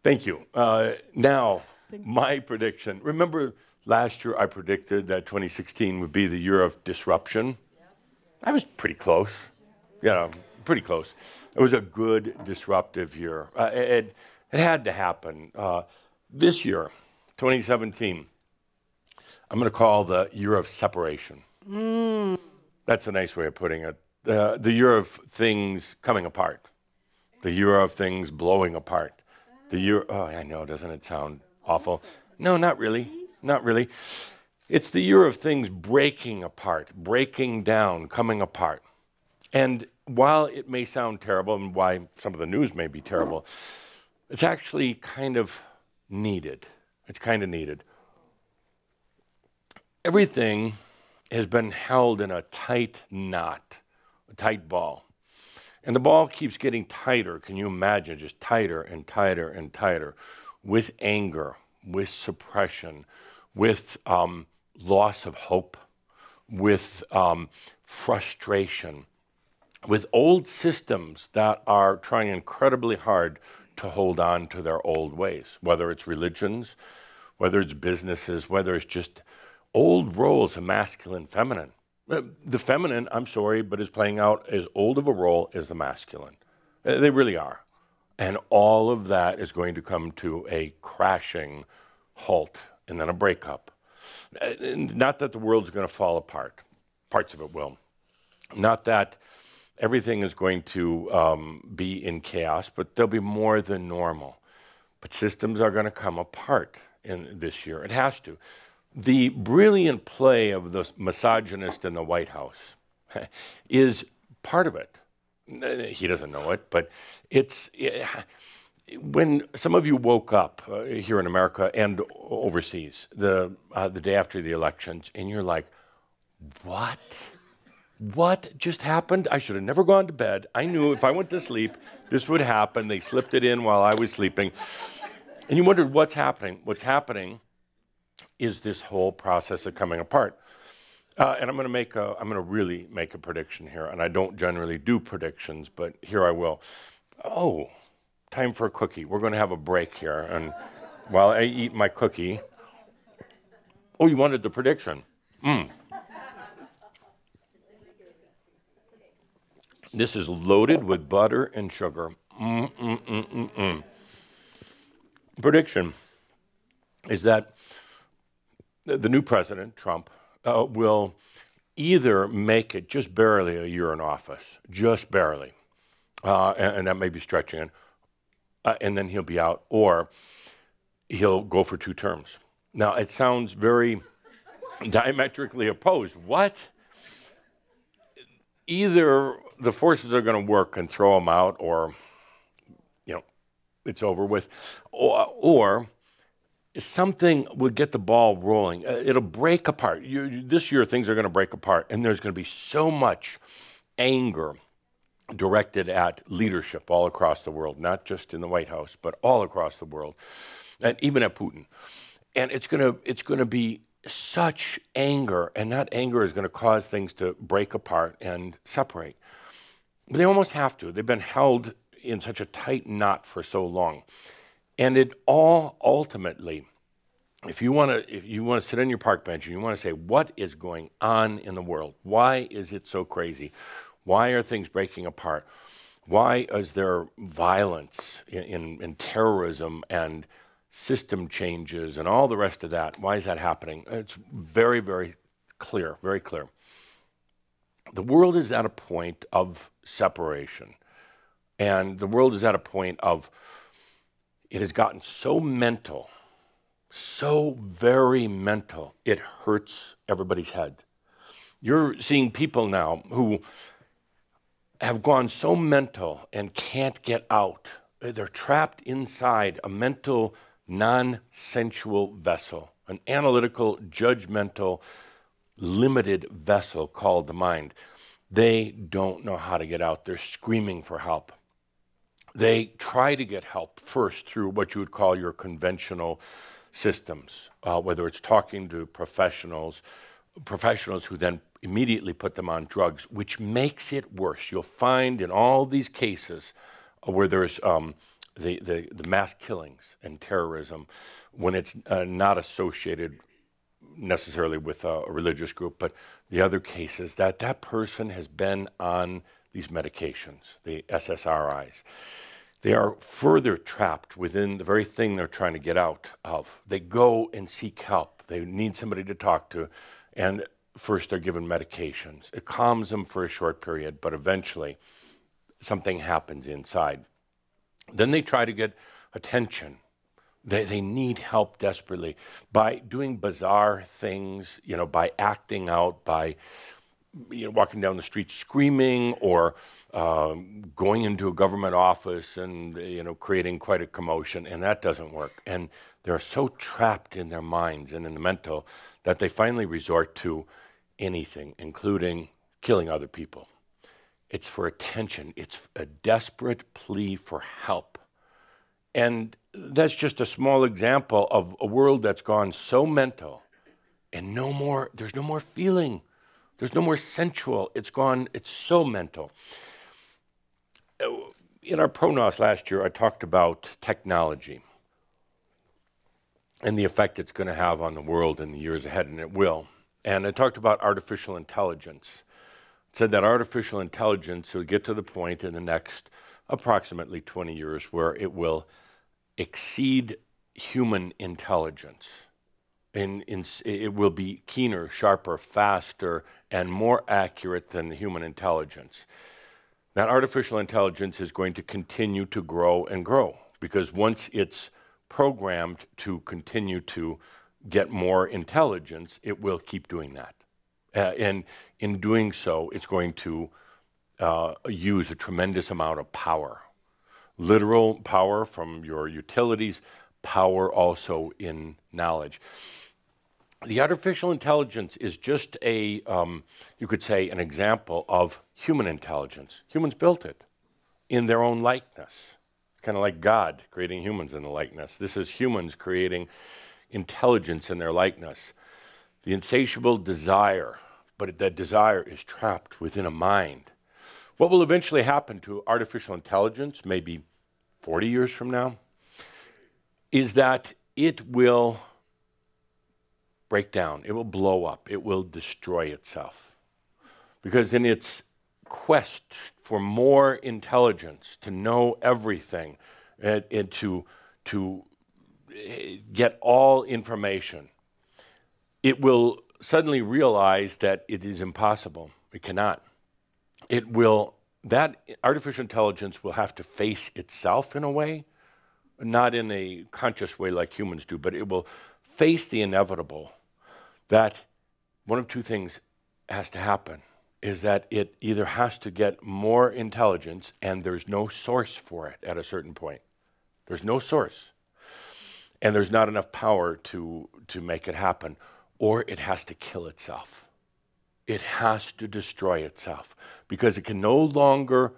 Thank you. Now, my prediction. Remember last year I predicted that 2016 would be the year of disruption? I was pretty close. Yeah, pretty close. It was a good disruptive year. It had to happen. This year, 2017, I'm going to call the year of separation. That's a nice way of putting it. The year of things coming apart. The year of things blowing apart. The year, oh, I know, doesn't it sound awful? No, not really. Not really. It's the year of things breaking apart, breaking down, coming apart. And while it may sound terrible, and why some of the news may be terrible, it's actually kind of needed. It's kind of needed. Everything has been held in a tight knot, a tight ball. And the ball keeps getting tighter. Can you imagine? Just tighter and tighter and tighter, with anger, with suppression, with loss of hope, with frustration, with old systems that are trying incredibly hard to hold on to their old ways, whether it's religions, whether it's businesses, whether it's just old roles of masculine, feminine. The feminine, I'm sorry, but is playing out as old of a role as the masculine. They really are. And all of that is going to come to a crashing halt and then a breakup. Not that the world's going to fall apart. Parts of it will. Not that everything is going to be in chaos, but there'll be more than normal. But systems are going to come apart in this year. It has to. The brilliant play of the misogynist in the White House is part of it. He doesn't know it, but when some of you woke up here in America and overseas the day after the elections, and you're like, what? What just happened? I should have never gone to bed. I knew if I went to sleep, this would happen. They slipped it in while I was sleeping. And you wondered, what's happening? What's happening is this whole process of coming apart. And I'm going to really make a prediction here. And I don't generally do predictions, but here I will. Oh, time for a cookie. We're going to have a break here. And while I eat my cookie, oh, you wanted the prediction. This is loaded with butter and sugar. Prediction is that the new president, Trump, will either make it just barely a year in office, just barely, and that may be stretching it, and then he'll be out, or he'll go for 2 terms. Now, it sounds very diametrically opposed. What? Either the forces are going to work and throw him out, or, it's over with, or something will get the ball rolling. It'll break apart. This year, things are going to break apart, and there's going to be so much anger directed at leadership all across the world, not just in the White House, but all across the world, and even at Putin. And it's going to be such anger, and that anger is going to cause things to break apart and separate. But they almost have to. They've been held in such a tight knot for so long. And it all ultimately, if you want to sit on your park bench and you want to say, what is going on in the world? Why is it so crazy? Why are things breaking apart? Why is there violence in terrorism and system changes and all the rest of that? Why is that happening? It's very, very clear, very clear. The world is at a point of separation. And the world is at a point of, it has gotten so mental, so very mental, it hurts everybody's head. You're seeing people now who have gone so mental and can't get out. They're trapped inside a mental, non-sensual vessel, an analytical, judgmental, limited vessel called the mind. They don't know how to get out. They're screaming for help. They try to get help first through what you would call your conventional systems, whether it's talking to professionals who then immediately put them on drugs, which makes it worse. You'll find in all these cases where there's the mass killings and terrorism, when it's not associated necessarily with a religious group, but the other cases that person has been on these medications, the SSRIs. They are further trapped within the very thing they're trying to get out of. They go and seek help. They need somebody to talk to, and first they're given medications. It calms them for a short period, but eventually something happens inside. Then they try to get attention. They need help desperately by doing bizarre things, by acting out, by walking down the street screaming, or going into a government office and creating quite a commotion, and that doesn't work. And they're so trapped in their minds and in the mental that they finally resort to anything, including killing other people. It's for attention. It's a desperate plea for help. And that's just a small example of a world that's gone so mental, and there's no more feeling. There's no more sensual. It's so mental. In our pronos last year, I talked about technology and the effect it's going to have on the world in the years ahead, and it will. And I talked about artificial intelligence. I said that artificial intelligence will get to the point in the next approximately 20 years where it will exceed human intelligence. It will be keener, sharper, faster, and more accurate than the human intelligence. That artificial intelligence is going to continue to grow and grow, because once it's programmed to continue to get more intelligence, it will keep doing that. And in doing so, it's going to use a tremendous amount of power. Literal power from your utilities, power also in knowledge. The artificial intelligence is just you could say, an example of human intelligence. Humans built it in their own likeness. Kind of like God creating humans in the likeness. This is humans creating intelligence in their likeness. The insatiable desire, but that desire is trapped within a mind. What will eventually happen to artificial intelligence, maybe 40 years from now, is that it will break down, it will blow up, it will destroy itself. Because in its quest for more intelligence, to know everything, and to get all information, it will suddenly realize that it is impossible. It cannot. That artificial intelligence will have to face itself in a way, not in a conscious way like humans do, but it will face the inevitable that one of two things has to happen, is that it either has to get more intelligence and there's no source for it at a certain point. There's no source. And there's not enough power to make it happen, or it has to kill itself. It has to destroy itself, because it can no longer,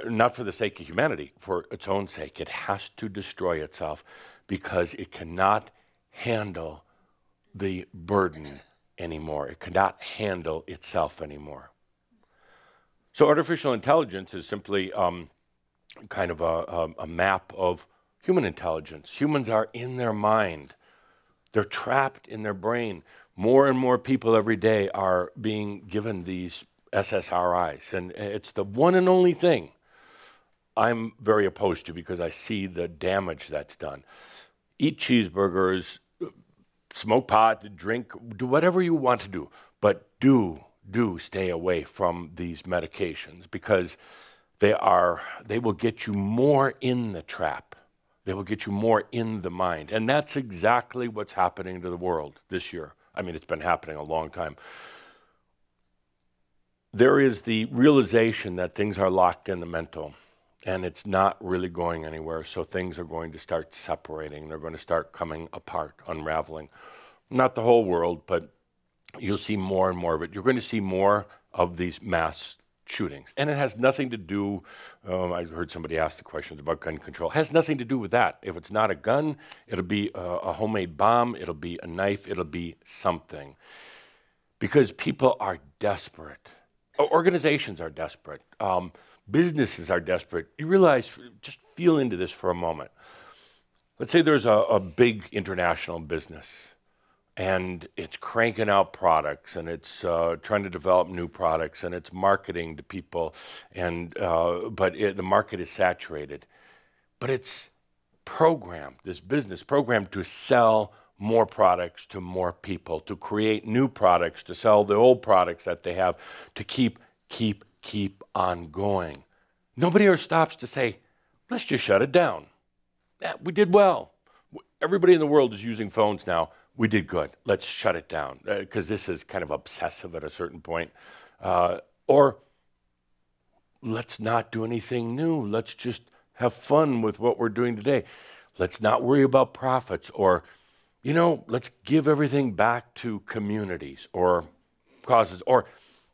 not for the sake of humanity, for its own sake, it has to destroy itself because it cannot handle the burden anymore. It cannot handle itself anymore. So artificial intelligence is simply kind of a map of human intelligence. Humans are in their mind. They're trapped in their brain. More and more people every day are being given these SSRIs, and it's the one and only thing I'm very opposed to, because I see the damage that's done. Eat cheeseburgers, smoke pot, drink, do whatever you want to do, but do stay away from these medications, because they will get you more in the trap. They will get you more in the mind. And that's exactly what's happening to the world this year. I mean, it's been happening a long time. There is the realization that things are locked in the mental, and it's not really going anywhere, so things are going to start separating. They're going to start coming apart, unraveling. Not the whole world, but you'll see more and more of it. You're going to see more of these mass shootings. And it has nothing to do, I heard somebody ask the questions about gun control. It has nothing to do with that. If it's not a gun, it'll be a homemade bomb, it'll be a knife, it'll be something. Because people are desperate. Organizations are desperate. Businesses are desperate. You realize, just feel into this for a moment. Let's say there's a big international business and it's cranking out products and it's trying to develop new products and it's marketing to people, and the market is saturated. But it's programmed, this business programmed to sell more products to more people, to create new products, to sell the old products that they have, to keep on going. Nobody ever stops to say, let's just shut it down. Yeah, we did well. Everybody in the world is using phones now. We did good. Let's shut it down, because this is kind of obsessive at a certain point. Or let's not do anything new. Let's just have fun with what we're doing today. Let's not worry about profits, or, let's give everything back to communities or causes, or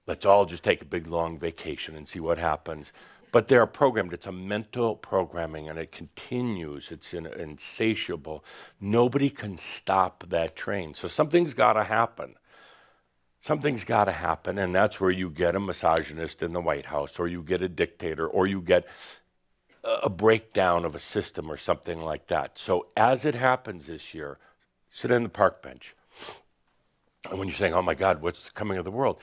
let's all just take a big long vacation and see what happens. But they're programmed. It's a mental programming, and it continues. It's insatiable. Nobody can stop that train. So something's got to happen. Something's got to happen, and that's where you get a misogynist in the White House, or you get a dictator, or you get a breakdown of a system or something like that. So as it happens this year, sit on the park bench. And when you're saying, oh my God, what's the coming of the world?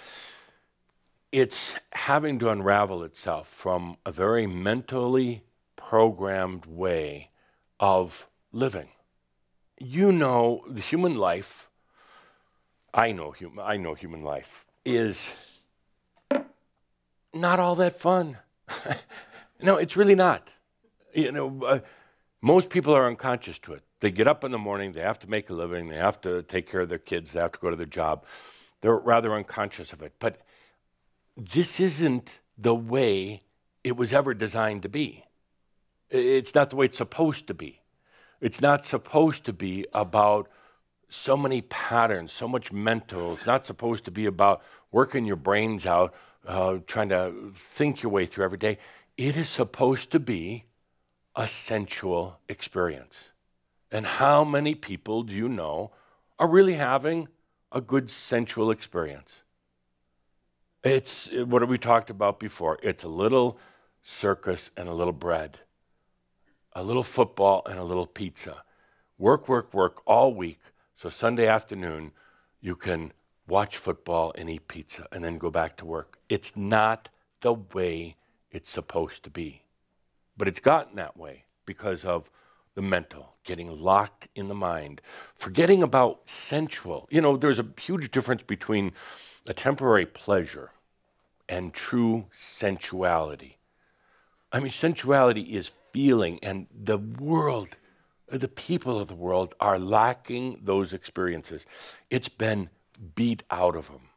It's having to unravel itself from a very mentally programmed way of living. The human life, I know human life is not all that fun. No, it's really not. Most people are unconscious to it. They get up in the morning, they have to make a living, they have to take care of their kids, they have to go to their job. They're rather unconscious of it. But this isn't the way it was ever designed to be. It's not the way it's supposed to be. It's not supposed to be about so many patterns, so much mental. It's not supposed to be about working your brains out, trying to think your way through every day. It is supposed to be a sensual experience. And how many people do you know are really having a good sensual experience? It's what we talked about before. It's a little circus and a little bread, a little football and a little pizza. Work, work, work all week. So Sunday afternoon, you can watch football and eat pizza and then go back to work. It's not the way it's supposed to be. But it's gotten that way because of the mental, getting locked in the mind, forgetting about sensual. There's a huge difference between a temporary pleasure and true sensuality. I mean, sensuality is feeling, and the world, the people of the world are lacking those experiences. It's been beat out of them.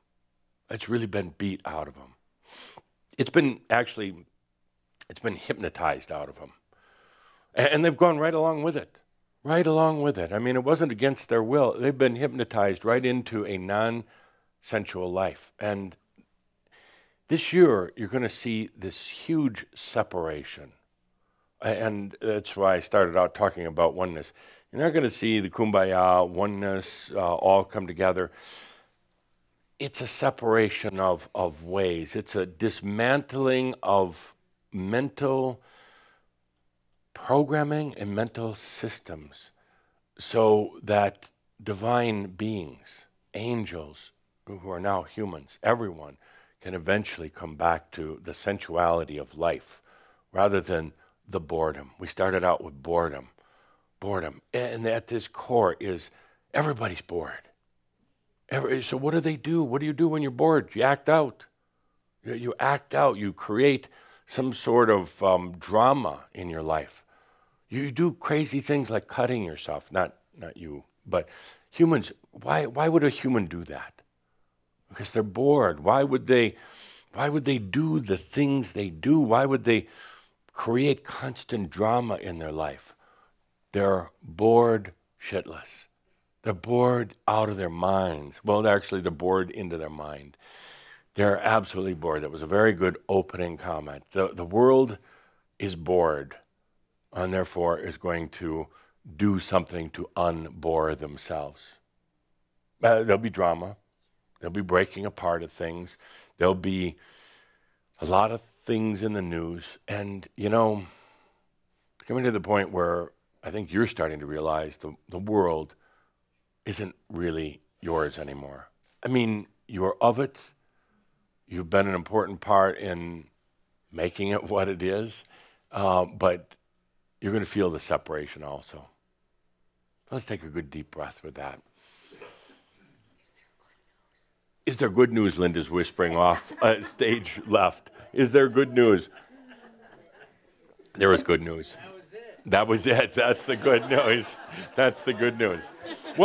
It's really been beat out of them. It's been hypnotized out of them. And they've gone right along with it. Right along with it. I mean, it wasn't against their will. They've been hypnotized right into a non-sensual life. And this year, you're going to see this huge separation. And that's why I started out talking about oneness. You're not going to see the kumbaya, oneness, all come together. It's a separation of ways. It's a dismantling of mental programming and mental systems so that divine beings, angels, who are now humans, everyone can eventually come back to the sensuality of life rather than the boredom. We started out with boredom. And at this core is everybody's bored. So what do they do? What do you do when you're bored? You act out. You act out. You create some sort of drama in your life. You do crazy things like cutting yourself. Not you, but humans. Why would a human do that? Because they're bored. Why would they do the things they do? Why would they create constant drama in their life? They're bored shitless. They're bored out of their minds. Well, actually, they're bored into their mind. They're absolutely bored. That was a very good opening comment. The world is bored, and therefore is going to do something to unbore themselves. There'll be drama. There'll be breaking apart of things. There'll be a lot of things in the news. And, you know, coming to the point where I think you're starting to realize the world isn't really yours anymore. I mean, you're of it. You've been an important part in making it what it is, but you're going to feel the separation also. Let's take a good deep breath with that. Is there good news? Linda's whispering off stage left. Is there good news? There was good news. That was it. That was it. That's the good news. That's the good news. Well,